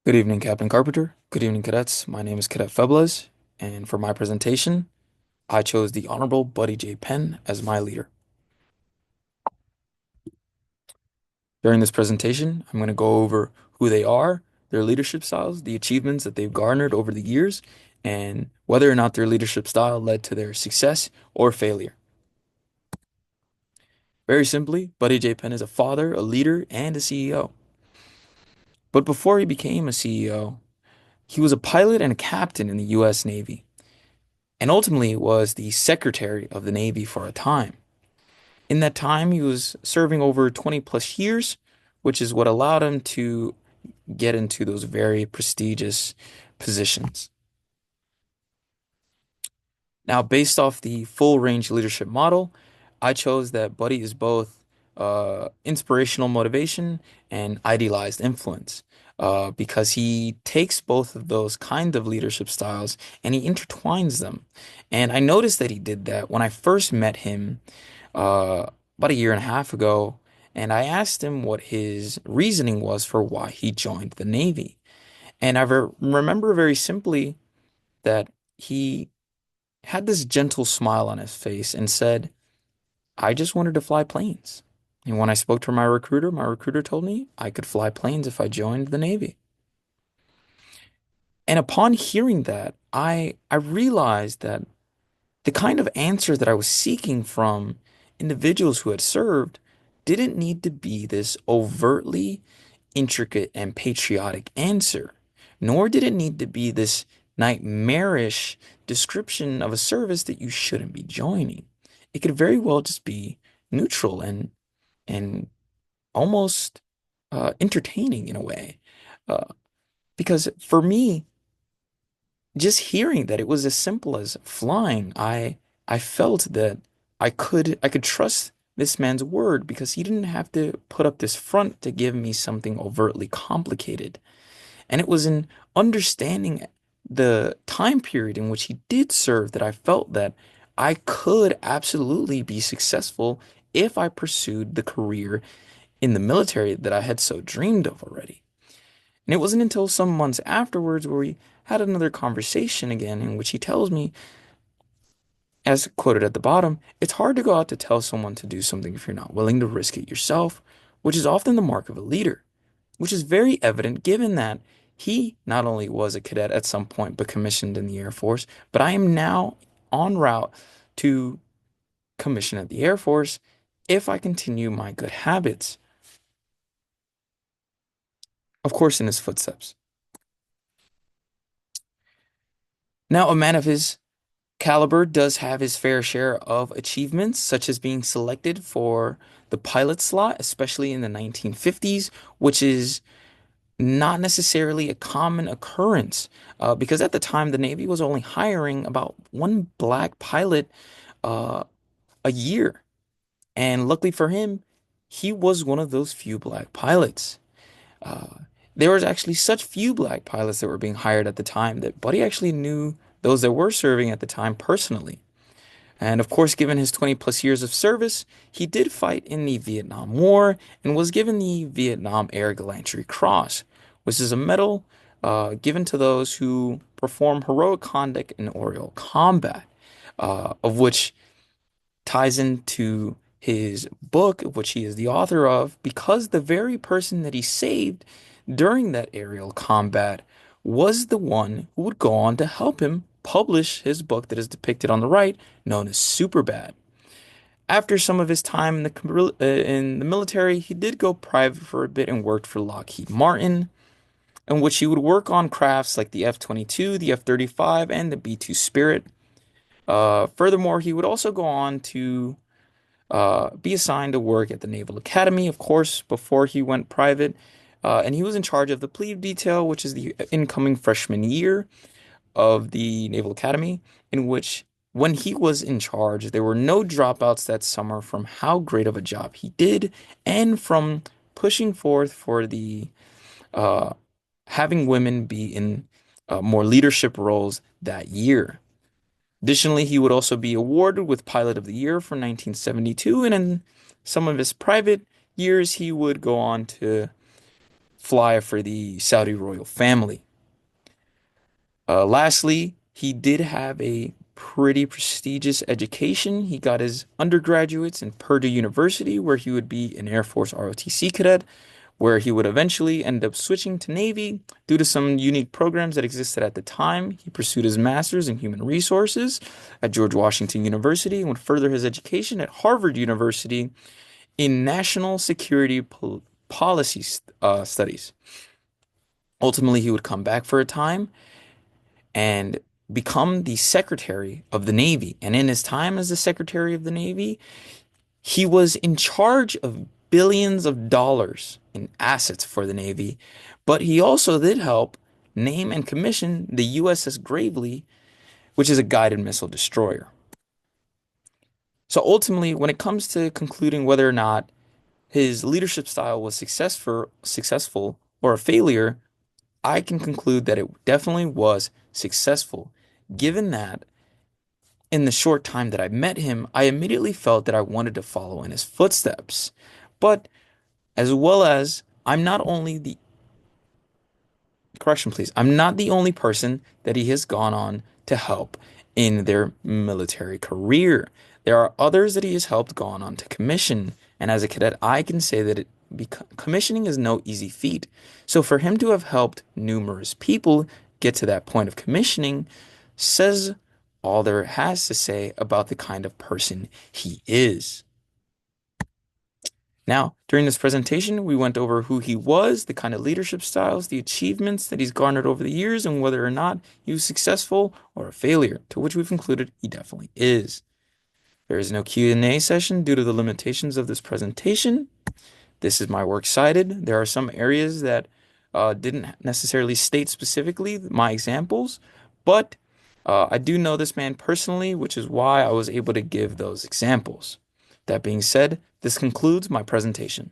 Good evening, Captain Carpenter. Good evening, cadets. My name is Cadet Febles, and for my presentation, I chose the Honorable Buddy J. Penn as my leader. During this presentation, I'm going to go over who they are, their leadership styles, the achievements that they've garnered over the years, and whether or not their leadership style led to their success or failure. Very simply, Buddy J. Penn is a father, a leader, and a CEO. But before he became a CEO, he was a pilot and a captain in the U.S. Navy, and ultimately was the Secretary of the Navy for a time. In that time, he was serving over 20 plus years, which is what allowed him to get into those very prestigious positions. Now, based off the full range leadership model, I chose that Buddy is both inspirational motivation and idealized influence because he takes both of those kind of leadership styles and he intertwines them. And I noticed that he did that when I first met him uh, about a year and a half ago. And I asked him what his reasoning was for why he joined the Navy. And remember very simply that he had this gentle smile on his face and said, I just wanted to fly planes. And when I spoke to my recruiter told me I could fly planes if I joined the Navy. And upon hearing that, I realized that the kind of answer that I was seeking from individuals who had served didn't need to be this overtly intricate and patriotic answer, nor did it need to be this nightmarish description of a service that you shouldn't be joining. It could very well just be neutral and almost entertaining in a way. Uh, because for me, just hearing that it was as simple as flying, I felt that I could trust this man's word because he didn't have to put up this front to give me something overtly complicated. And it was in understanding the time period in which he did serve that I felt that I could absolutely be successful if I pursued the career in the military that I had so dreamed of already. And it wasn't until some months afterwards where we had another conversation again in which he tells me, as quoted at the bottom, it's hard to go out to tell someone to do something if you're not willing to risk it yourself, which is often the mark of a leader, which is very evident given that he not only was a cadet at some point but commissioned in the Air Force, but I am now en route to commission at the Air Force if I continue my good habits, of course, in his footsteps. Now, a man of his caliber does have his fair share of achievements, such as being selected for the pilot slot, especially in the 1950s, which is not necessarily a common occurrence because at the time the Navy was only hiring about one black pilot uh, a year. And luckily for him, he was one of those few black pilots. Uh, there was actually such few black pilots that were being hired at the time that Buddy actually knew those that were serving at the time personally. And of course, given his 20 plus years of service, he did fight in the Vietnam War and was given the Vietnam Air Gallantry Cross, which is a medal given to those who perform heroic conduct in aerial combat, of which ties into his book, of which he is the author of, because the very person that he saved during that aerial combat was the one who would go on to help him publish his book that is depicted on the right, known as Superbad. After some of his time in the military, he did go private for a bit and worked for Lockheed Martin, in which he would work on crafts like the F-22, the F-35, and the B-2 Spirit. Furthermore, he would also go on to be assigned to work at the Naval Academy, of course, before he went private. And he was in charge of the plebe detail, which is the incoming freshman year of the Naval Academy, in which, when he was in charge, there were no dropouts that summer from how great of a job he did and from pushing forth for the uh, having women be in more leadership roles that year. Additionally, he would also be awarded with Pilot of the Year for 1972, and in some of his private years, he would go on to fly for the Saudi royal family. Lastly, he did have a pretty prestigious education. He got his undergraduates in Purdue University, where he would be an Air Force ROTC cadet, where he would eventually end up switching to Navy due to some unique programs that existed at the time. He pursued his master's in human resources at George Washington University and would further his education at Harvard University in national security policy studies. Ultimately, he would come back for a time and become the Secretary of the Navy. And in his time as the Secretary of the Navy, he was in charge of billions of dollars in assets for the Navy, but he also did help name and commission the USS Gravely, which is a guided missile destroyer. So ultimately, when it comes to concluding whether or not his leadership style was successful or a failure, I can conclude that it definitely was successful, given that in the short time that I met him, I immediately felt that I wanted to follow in his footsteps. But as well as I'm not only the correction, please, I'm not the only person that he has gone on to help in their military career. There are others that he has helped gone on to commission. And as a cadet, I can say that commissioning is no easy feat. So for him to have helped numerous people get to that point of commissioning says all there has to say about the kind of person he is. Now, during this presentation, we went over who he was, the kind of leadership styles, the achievements that he's garnered over the years, and whether or not he was successful or a failure, to which we've concluded he definitely is. There is no Q&A session due to the limitations of this presentation. This is my works cited. There are some areas that didn't necessarily state specifically my examples, but I do know this man personally, which is why I was able to give those examples. That being said, this concludes my presentation.